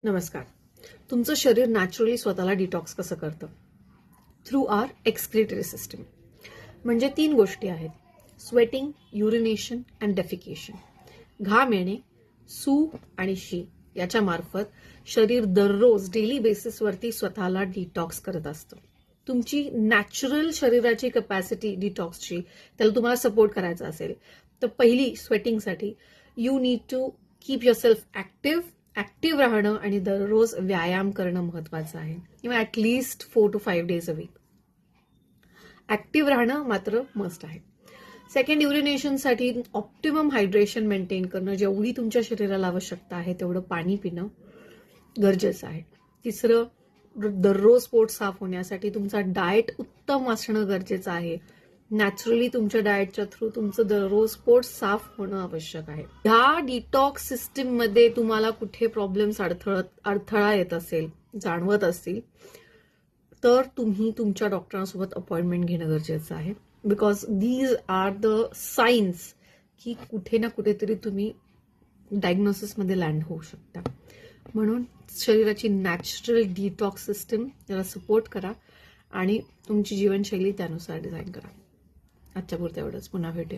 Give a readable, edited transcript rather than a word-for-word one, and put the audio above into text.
नमस्कार. तुमचं शरीर नॅचरली स्वतःला डिटॉक्स कसं करतं? Through are excretory system. म्हणजे 3 गोष्टी आहेत: स्वेटिंग, युरिनेशन अँड डेफिकेशन. घाम येणे, सू आणि शी याच्या मार्फत शरीर दररोज डेली बेसिसवरती स्वतःला डिटॉक्स करत असतं. तुमची नॅचरल शरीराची कपॅसिटी डिटॉक्सची, त्याला तुम्हाला सपोर्ट करायचा असेल तर पहिली स्वेटिंगसाठी you need to keep yourself active राहणं आणि दररोज व्यायाम करणं महत्वाचं आहे. किंवा at least 4 to 5 days a week active राहणं मात्र मस्ट आहे. सेकंड, युरिनेशनसाठी ऑप्टिमम हायड्रेशन मेंटेन करणं, जेवढी तुमच्या शरीराला आवश्यकता आहे तेवढं पाणी पिणं गरजेचं आहे. तिसरं, दररोज पोट साफ होण्यासाठी तुमचा डाएट उत्तम असणं गरजेचं आहे. नॅचरली तुमच्या डाएटच्या थ्रू तुमचं दररोज पोट साफ होणं आवश्यक आहे. ह्या डिटॉक्स सिस्टीम मध्ये तुम्हाला कुठे प्रॉब्लेम्स अडथळा येत असेल, जाणवत असतील, तर तुम्ही तुमच्या डॉक्टरांसोबत अपॉइंटमेंट घेणं गरजेचं आहे. Because these are the signs की कुठे ना कुठेतरी तुम्ही डायग्नोसिसमध्ये लँड होऊ शकता. म्हणून शरीराची नॅचरल डिटॉक्स सिस्टीम याला सपोर्ट करा आणि तुमची जीवनशैली त्यानुसार डिझाईन करा. आजच्या पुरतं एवढंच. पुन्हा भेटूया.